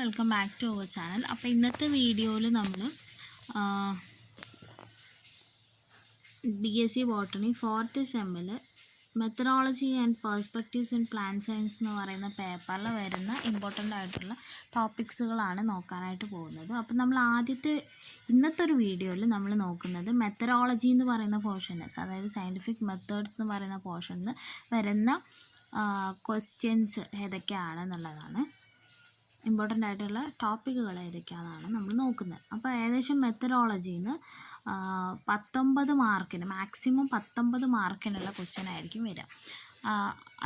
Welcome back to our channel. അപ്പോൾ ഇന്നത്തെ വീഡിയോയിൽ നമ്മൾ BSc ബോട്ടണി 4th സെമ്മിൽ methodology and perspectives in plant science എന്ന് പറയുന്ന പേപ്പറിൽ വരുന്ന ഇമ്പോർട്ടൻ്റ് ആയിട്ടുള്ള ടോപ്പിക്സുകളാണ് നോക്കാനായിട്ട് പോകുന്നത്. അപ്പോൾ നമ്മൾ ഇന്നത്തെ ഒരു വീഡിയോയിൽ നമ്മൾ നോക്കുന്നത് മെത്തഡോളജി എന്ന് പറയുന്ന പോർഷൻസ്, അതായത് സയൻറ്റിഫിക് മെത്തേഡ്സ് എന്ന് പറയുന്ന പോർഷനിൽ വരുന്ന ക്വസ്റ്റ്യൻസ് ഏതൊക്കെയാണെന്നുള്ളതാണ്. ഇമ്പോർട്ടൻ്റ് ആയിട്ടുള്ള ടോപ്പിക്കുകൾ ഏതൊക്കെയാണെന്നാണ് നമ്മൾ നോക്കുന്നത്. അപ്പോൾ ഏകദേശം മെത്തഡോളജിന്ന് 19 മാർക്കിന് മാക്സിമം 19 മാർക്കിനുള്ള ക്വസ്റ്റ്യൻ ആയിരിക്കും വരിക.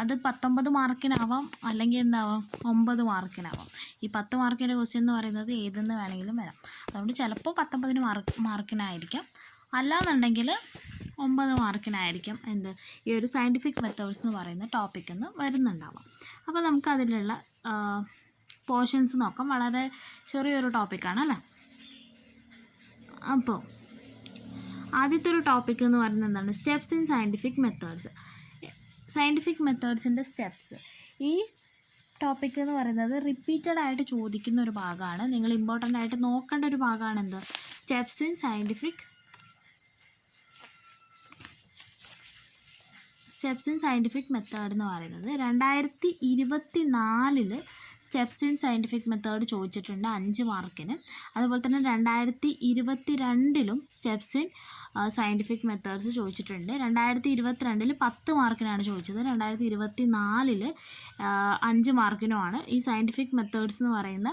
അത് 19 മാർക്കിനാവാം, അല്ലെങ്കിൽ എന്താവാം 9 മാർക്കിനാവാം. ഈ 10 മാർക്കിൻ്റെ ക്വസ്റ്റ്യൻ എന്ന് പറയുന്നത് ഏതെന്ന് വേണമെങ്കിലും വരാം. അതുകൊണ്ട് ചിലപ്പോൾ 19 മാർക്കിനായിരിക്കാം, അല്ലാന്നുണ്ടെങ്കിൽ 9 മാർക്കിനായിരിക്കും ഈ ഒരു സയൻറ്റിഫിക് മെത്തേഡ്സ് എന്ന് പറയുന്ന ടോപ്പിക്കിൽ വരുന്നുണ്ടാവാം. അപ്പോൾ നമുക്ക് അതിലുള്ള പോർഷൻസ് നോക്കാം. വളരെ ചെറിയൊരു ടോപ്പിക്കാണ് അല്ലേ. അപ്പോൾ ആദ്യത്തെ ഒരു ടോപ്പിക് എന്ന് പറയുന്നത് എന്താണ്? Steps in scientific methods. Scientific മെത്തേഡ്സിൻ്റെ സ്റ്റെപ്സ്. ഈ ടോപ്പിക് എന്ന് പറയുന്നത് റിപ്പീറ്റഡ് ആയിട്ട് ചോദിക്കുന്ന ഒരു ഭാഗമാണ്. നിങ്ങൾ ഇമ്പോർട്ടൻ്റ് ആയിട്ട് നോക്കേണ്ട ഒരു ഭാഗമാണ് എന്ത്? സ്റ്റെപ്സ് ഇൻ സയൻറ്റിഫിക് മെത്തേഡ് എന്ന് പറയുന്നത് 2024 സ്റ്റെപ്സ് ഇൻ സയൻറ്റിഫിക് മെത്തേഡ് ചോദിച്ചിട്ടുണ്ട് 5 മാർക്കിന്. അതുപോലെ തന്നെ 2022 സ്റ്റെപ്സ് ഇൻ സയൻറ്റിഫിക് മെത്തേഡ്സ് ചോദിച്ചിട്ടുണ്ട്. 2022 10 മാർക്കിനാണ് ചോദിച്ചത്. 2024 5 മാർക്കിനുമാണ് ഈ സയൻറ്റിഫിക് മെത്തേഡ്സ് എന്ന് പറയുന്ന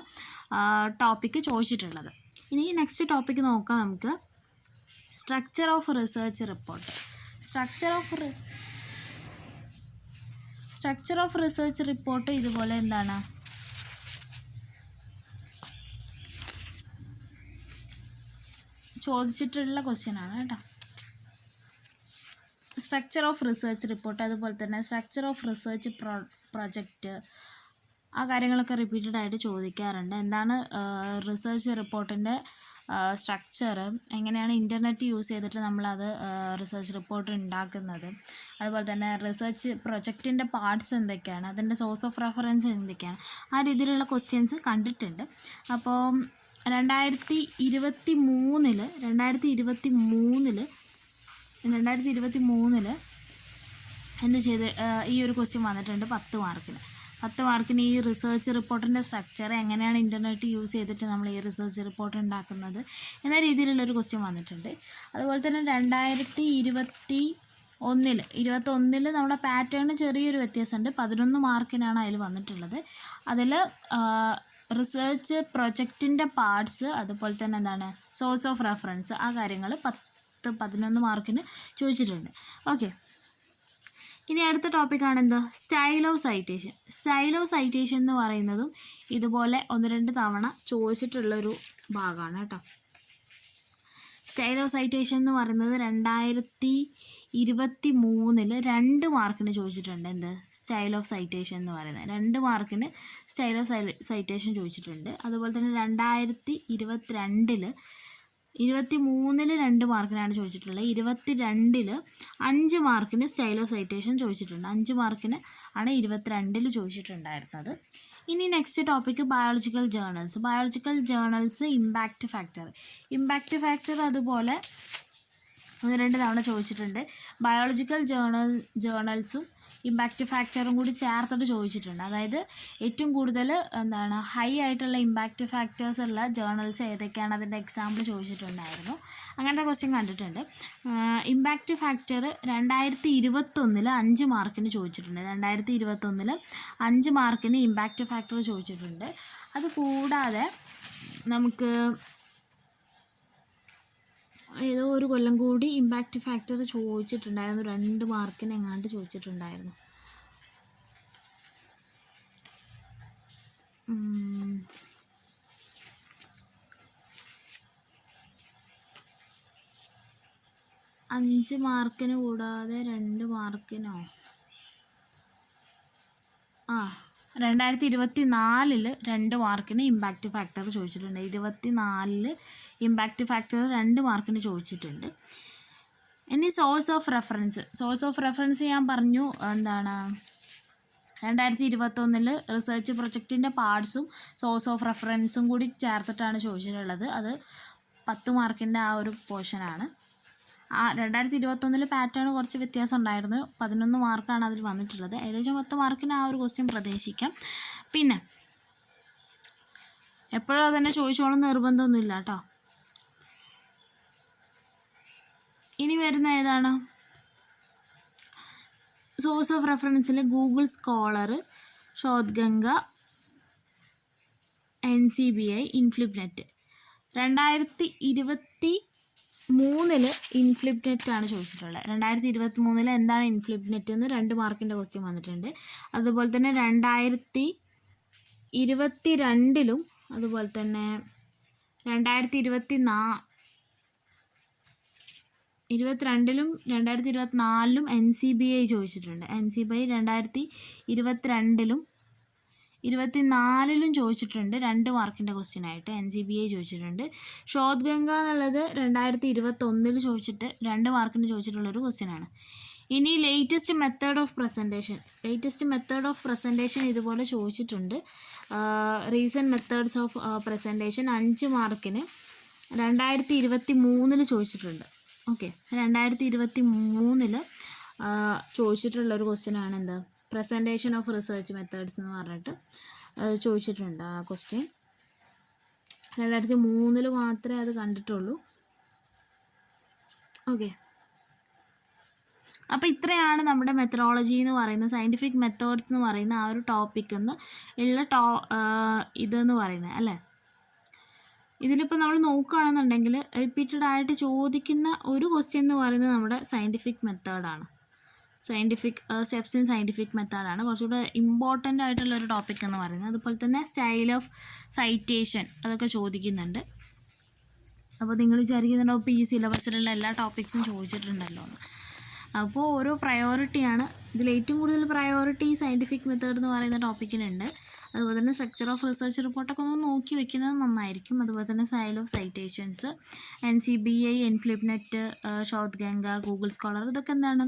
ടോപ്പിക്ക് ചോദിച്ചിട്ടുള്ളത്. ഇനി നെക്സ്റ്റ് ടോപ്പിക്ക് നോക്കാം നമുക്ക്. Structure of research report. Structure of research report ഇതുപോലെ എന്താണ്? ചോദിച്ചിട്ടുള്ള ക്വസ്റ്റ്യൻ ആണ് കേട്ടോ. സ്ട്രക്ചർ ഓഫ് റിസർച്ച് റിപ്പോർട്ട്, അതുപോലെ തന്നെ സ്ട്രക്ചർ ഓഫ് റിസർച്ച് പ്രൊജക്റ്റ്, ആ കാര്യങ്ങളൊക്കെ റിപ്പീറ്റഡ് ആയിട്ട് ചോദിക്കാറുണ്ട്. എന്താണ് റിസർച്ച് റിപ്പോർട്ടിൻ്റെ സ്ട്രക്ചർ, എങ്ങനെയാണ് ഇൻ്റർനെറ്റ് യൂസ് ചെയ്തിട്ട് നമ്മളത് റിസർച്ച് റിപ്പോർട്ട് ഉണ്ടാക്കുന്നത്, അതുപോലെ തന്നെ റിസർച്ച് പ്രൊജക്റ്റിൻ്റെ പാർട്സ് എന്തൊക്കെയാണ്, അതിൻ്റെ സോഴ്സ് ഓഫ് റെഫറൻസ് എന്തൊക്കെയാണ്, ആ രീതിയിലുള്ള ക്വസ്റ്റ്യൻസ് കണ്ടിട്ടുണ്ട്. അപ്പോൾ 2023 എന്ത് ചെയ്ത് ഈ ഒരു ക്വസ്റ്റ്യൻ വന്നിട്ടുണ്ട് 10 മാർക്കിന്. 10 മാർക്കിന് ഈ റിസർച്ച് റിപ്പോർട്ടിൻ്റെ സ്ട്രക്ചർ, എങ്ങനെയാണ് ഇൻ്റർനെറ്റ് യൂസ് ചെയ്തിട്ട് നമ്മൾ ഈ റിസർച്ച് റിപ്പോർട്ട് ഉണ്ടാക്കുന്നത് എന്ന രീതിയിലുള്ളൊരു ക്വസ്റ്റ്യൻ വന്നിട്ടുണ്ട്. അതുപോലെ തന്നെ 2021 നമ്മുടെ പാറ്റേണിന് ചെറിയൊരു വ്യത്യാസമുണ്ട്. 11 മാർക്കിനാണ് അതിൽ വന്നിട്ടുള്ളത്. അതിൽ റിസർച്ച് പ്രൊജക്റ്റിൻ്റെ പാർട്സ്, അതുപോലെ തന്നെ എന്താണ് സോഴ്സ് ഓഫ് റെഫറൻസ്, ആ കാര്യങ്ങൾ 11 മാർക്കിന് ചോദിച്ചിട്ടുണ്ട്. ഓക്കെ, ഇനി അടുത്ത ടോപ്പിക്കാണ് എന്ത്? സ്റ്റൈൽ ഓഫ് സൈറ്റേഷൻ എന്ന് പറയുന്നതും ഇതുപോലെ 1-2 തവണ ചോദിച്ചിട്ടുള്ളൊരു ഭാഗമാണ് കേട്ടോ. സ്റ്റൈൽ ഓഫ് സൈറ്റേഷൻ എന്ന് പറയുന്നത് 2023 2 മാർക്കിന് ചോദിച്ചിട്ടുണ്ട്. എന്ത്? സ്റ്റൈൽ ഓഫ് സൈറ്റേഷൻ എന്ന് പറയുന്നത് 2 മാർക്കിന് സ്റ്റൈൽ ഓഫ് സൈറ്റേഷൻ ചോദിച്ചിട്ടുണ്ട്. അതുപോലെ തന്നെ 2023 2 മാർക്കിനാണ് ചോദിച്ചിട്ടുള്ളത്. 2022 5 മാർക്കിന് സ്റ്റൈൽ ഓഫ് സൈറ്റേഷൻ ചോദിച്ചിട്ടുണ്ട്. 5 മാർക്കിന് ആണ് 2022 ചോദിച്ചിട്ടുണ്ടായിരുന്നത്. ഇനി next topic biological journals. Impact factor അതുപോലെ 1-2 തവണ ചോദിച്ചിട്ടുണ്ട്. ബയോളജിക്കൽ ജേർണൽസും ഇമ്പാക്റ്റ് ഫാക്ടറും കൂടി ചേർത്തിട്ട് ചോദിച്ചിട്ടുണ്ട്. അതായത് ഏറ്റവും കൂടുതൽ ഹൈ ആയിട്ടുള്ള ഇമ്പാക്റ്റ് ഫാക്ടേഴ്സ് ഉള്ള ജേർണൽസ് ഏതൊക്കെയാണ്, അതിൻ്റെ എക്സാമ്പിൾ ചോദിച്ചിട്ടുണ്ടായിരുന്നു. അങ്ങനത്തെ ക്വസ്റ്റ്യൻ കണ്ടിട്ടുണ്ട്. ഇമ്പാക്റ്റ് ഫാക്ടർ 2021 5 മാർക്കിന് ചോദിച്ചിട്ടുണ്ട്. 2021 5 മാർക്കിന് ഇമ്പാക്റ്റ് ഫാക്ടർ ചോദിച്ചിട്ടുണ്ട്. അതുകൂടാതെ നമുക്ക് ഏതോ ഒരു കൊല്ലം കൂടി ഇമ്പാക്റ്റ് ഫാക്ടർ ചോദിച്ചിട്ടുണ്ടായിരുന്നു. 2 മാർക്കിന് എങ്ങാണ്ട് ചോദിച്ചിട്ടുണ്ടായിരുന്നു. അഞ്ച് മാർക്കിന് കൂടാതെ 2 മാർക്കിനോ 2024 2 മാർക്കിന് ഇമ്പാക്റ്റ് ഫാക്ടർ ചോദിച്ചിട്ടുണ്ട്. 2024 ഇമ്പാക്റ്റ് ഫാക്ടർ 2 മാർക്കിന് ചോദിച്ചിട്ടുണ്ട്. ഇനി സോഴ്സ് ഓഫ് റെഫറൻസ് ഞാൻ പറഞ്ഞു. എന്താണ്? 2021 റിസർച്ച് പ്രൊജക്റ്റിൻ്റെ പാർട്സും സോഴ്സ് ഓഫ് റെഫറൻസും കൂടി ചേർത്തിട്ടാണ് ചോദിച്ചിട്ടുള്ളത്. അത് 10 മാർക്കിൻ്റെ ആ ഒരു പോർഷനാണ്. 2021 പാറ്റേൺ കുറച്ച് വ്യത്യാസം ഉണ്ടായിരുന്നു. 11 മാർക്കാണ് അതിൽ വന്നിട്ടുള്ളത്. ഏകദേശം 10 മാർക്കിന് ആ ഒരു ക്വസ്റ്റ്യൻ പ്രതീക്ഷിക്കാം. പിന്നെ എപ്പോഴും അതന്നെ ചോദിച്ചോളം നിർബന്ധമൊന്നുമില്ല കേട്ടോ. ഇനി വരുന്ന ഏതാണ്? സോഴ്സ് ഓഫ് റെഫറൻസിൽ Google Scholar, Shodhganga, NCBI, INFLIBNET. 2023 ഇൻഫ്ലിപ്നെറ്റാണ് ചോദിച്ചിട്ടുള്ളത്. 2023 എന്താണ് ഇൻഫ്ലിപ്നെറ്റ് എന്ന് 2 മാർക്കിൻ്റെ ക്വസ്റ്റ്യൻ വന്നിട്ടുണ്ട്. അതുപോലെ തന്നെ 2022 അതുപോലെ തന്നെ 2022 2024 NCBI ചോദിച്ചിട്ടുണ്ട്. NCBI 2022 2024 ചോദിച്ചിട്ടുണ്ട്. 2 മാർക്കിൻ്റെ ക്വസ്റ്റ്യൻ ആയിട്ട് NCBI ചോദിച്ചിട്ടുണ്ട്. ശോധഗംഗ എന്നുള്ളത് 2021 ചോദിച്ചിട്ട് 2 മാർക്കിന് ചോദിച്ചിട്ടുള്ളൊരു ക്വസ്റ്റ്യനാണ്. ഇനി ലേറ്റസ്റ്റ് മെത്തേഡ് ഓഫ് പ്രസൻറ്റേഷൻ ഇതുപോലെ ചോദിച്ചിട്ടുണ്ട്. റീസെൻറ്റ് മെത്തേഡ്സ് ഓഫ് പ്രസൻറ്റേഷൻ 5 മാർക്കിന് 2023 ചോദിച്ചിട്ടുണ്ട്. ഓക്കെ, 2023 ചോദിച്ചിട്ടുള്ളൊരു ക്വസ്റ്റ്യനാണ് എന്താ, പ്രസൻറ്റേഷൻ ഓഫ് റിസർച്ച് മെത്തേഡ്സ് എന്ന് പറഞ്ഞിട്ട് ചോദിച്ചിട്ടുണ്ട്. ആ ക്വസ്റ്റ്യൻ 2003 മാത്രമേ അത് കണ്ടിട്ടുള്ളൂ. ഓക്കെ, അപ്പോൾ ഇത്രയാണ് നമ്മുടെ മെത്തഡോളജി എന്ന് പറയുന്ന, സയൻറ്റിഫിക് മെത്തേഡ്സ് എന്ന് പറയുന്ന ആ ഒരു ടോപ്പിക്കിൽ നിന്ന് ഉള്ള ഇതെന്ന് പറയുന്നത് അല്ലേ. ഇതിലിപ്പോൾ നമ്മൾ നോക്കുകയാണെന്നുണ്ടെങ്കിൽ റിപ്പീറ്റഡ് ആയിട്ട് ചോദിക്കുന്ന ഒരു ക്വസ്റ്റ്യൻ എന്ന് പറയുന്നത് നമ്മുടെ സയൻറ്റിഫിക് മെത്തേഡാണ്. സ്റ്റെപ്സ് ഇൻ സയൻറ്റിഫിക് മെത്തേഡാണ് കുറച്ചുകൂടെ ഇമ്പോർട്ടൻ്റ് ആയിട്ടുള്ളൊരു ടോപ്പിക് എന്ന് പറയുന്നത്. അതുപോലെ തന്നെ സ്റ്റൈൽ ഓഫ് സൈറ്റേഷൻ അതൊക്കെ ചോദിക്കുന്നുണ്ട്. അപ്പോൾ നിങ്ങൾ വിചാരിക്കുന്നുണ്ടോ ഇപ്പോൾ ഈ സിലബസിലുള്ള എല്ലാ ടോപ്പിക്സും ചോദിച്ചിട്ടുണ്ടല്ലോ എന്ന്. അപ്പോൾ ഓരോ പ്രയോറിറ്റിയാണ്. ഇതിൽ ഏറ്റവും കൂടുതൽ പ്രയോറിറ്റി സയൻറ്റിഫിക് മെത്തേഡ് എന്ന് പറയുന്ന ടോപ്പിക്കിനുണ്ട്. അതുപോലെ തന്നെ സ്ട്രക്ചർ ഓഫ് റിസർച്ച് റിപ്പോർട്ടൊക്കെ ഒന്ന് നോക്കി വെക്കുന്നത് നന്നായിരിക്കും. അതുപോലെ തന്നെ style of citations, NCBI, INFLIBNET, Shodhganga, Google Scholar, ഇതൊക്കെ എന്താണ്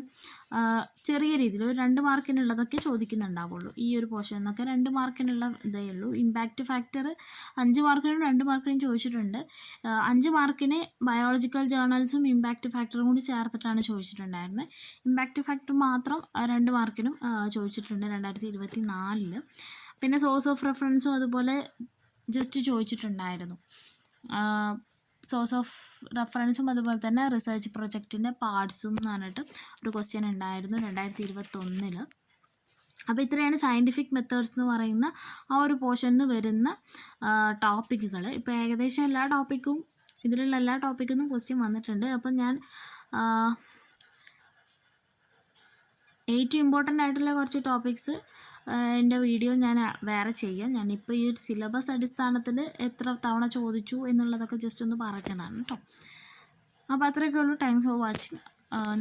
ചെറിയ രീതിയിൽ ഒരു 2 മാർക്കിനുള്ളതൊക്കെ ചോദിക്കുന്നുണ്ടാവുള്ളൂ. ഈ ഒരു പോർഷൻ എന്നൊക്കെ 2 മാർക്കിനുള്ള ഇതേ ഉള്ളൂ. ഇമ്പാക്റ്റ് ഫാക്ടർ 5 മാർക്കിനും 2 മാർക്കിനും ചോദിച്ചിട്ടുണ്ട്. 5 മാർക്കിന് ബയോളജിക്കൽ ജേർണൽസും ഇമ്പാക്റ്റ് ഫാക്ടറും കൂടി ചേർത്തിട്ടാണ് ചോദിച്ചിട്ടുണ്ടായിരുന്നത്. ഇമ്പാക്റ്റ് ഫാക്ടർ മാത്രം 2 മാർക്കിനും ചോദിച്ചിട്ടുണ്ട് 2024. പിന്നെ സോഴ്സ് ഓഫ് റെഫറൻസും അതുപോലെ ജസ്റ്റ് ചോദിച്ചിട്ടുണ്ടായിരുന്നു. സോഴ്സ് ഓഫ് റെഫറൻസും അതുപോലെ തന്നെ റിസർച്ച് പ്രൊജക്റ്റിൻ്റെ പാർട്സും എന്ന് പറഞ്ഞിട്ട് ഒരു ക്വസ്റ്റ്യൻ ഉണ്ടായിരുന്നു 2021. അപ്പോൾ ഇത്രയാണ് സയൻറ്റിഫിക് മെത്തേഡ്സ് എന്ന് പറയുന്ന ആ ഒരു പോർഷനിൽ വരുന്ന ടോപ്പിക്കുകൾ. ഇപ്പോൾ ഏകദേശം ഇതിലുള്ള എല്ലാ ടോപ്പിക്കിൽ നിന്നും ക്വസ്റ്റ്യൻ വന്നിട്ടുണ്ട്. അപ്പം ഞാൻ ഏറ്റവും ഇമ്പോർട്ടൻ്റ് ആയിട്ടുള്ള കുറച്ച് ടോപ്പിക്സ് എൻ്റെ വീഡിയോ ഞാൻ വേറെ ചെയ്യാം. ഞാനിപ്പോൾ ഈ ഒരു സിലബസ് അടിസ്ഥാനത്തിൽ എത്ര തവണ ചോദിച്ചു എന്നുള്ളതൊക്കെ ജസ്റ്റ് ഒന്ന് പറഞ്ഞതാണ് കേട്ടോ. അപ്പോൾ അത്രയൊക്കെ ഉള്ളൂ. Thanks for watching.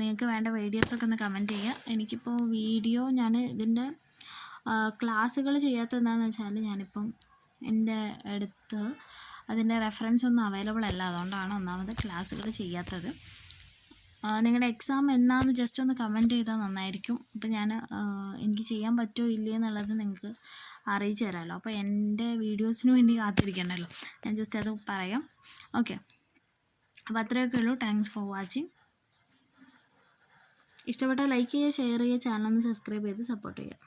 നിങ്ങൾക്ക് വേണ്ട വീഡിയോസൊക്കെ ഒന്ന് കമൻറ്റ് ചെയ്യുക. എനിക്കിപ്പോൾ വീഡിയോ ഞാൻ ഇതിൻ്റെ ക്ലാസ്സുകൾ ചെയ്യാത്തത് എന്താണെന്ന് വെച്ചാൽ ഞാനിപ്പം എൻ്റെ അടുത്ത് അതിൻ്റെ റെഫറൻസ് ഒന്നും അവൈലബിൾ അല്ല. അതുകൊണ്ടാണ് ഒന്നാമത് ക്ലാസ്സുകൾ ചെയ്യാത്തത്. നിങ്ങളുടെ എക്സാം എന്നാന്ന് ജസ്റ്റ് ഒന്ന് കമൻറ്റ് ചെയ്താൽ നന്നായിരിക്കും. അപ്പോൾ എനിക്ക് ചെയ്യാൻ പറ്റുമോ ഇല്ലേ എന്നുള്ളത് നിങ്ങൾക്ക് അറിയിച്ചു തരാമല്ലോ. അപ്പോൾ എൻ്റെ വീഡിയോസിന് വേണ്ടി കാത്തിരിക്കണ്ടല്ലോ, ഞാൻ ജസ്റ്റ് അത് പറയാം. ഓക്കെ, അപ്പോൾ അത്രയൊക്കെ ഉള്ളൂ. Thanks for watching. ഇഷ്ടപ്പെട്ടാൽ ലൈക്ക് ചെയ്യുക, ഷെയർ ചെയ്യുക, ചാനൽ ഒന്ന് സബ്സ്ക്രൈബ് ചെയ്ത് സപ്പോർട്ട് ചെയ്യുക.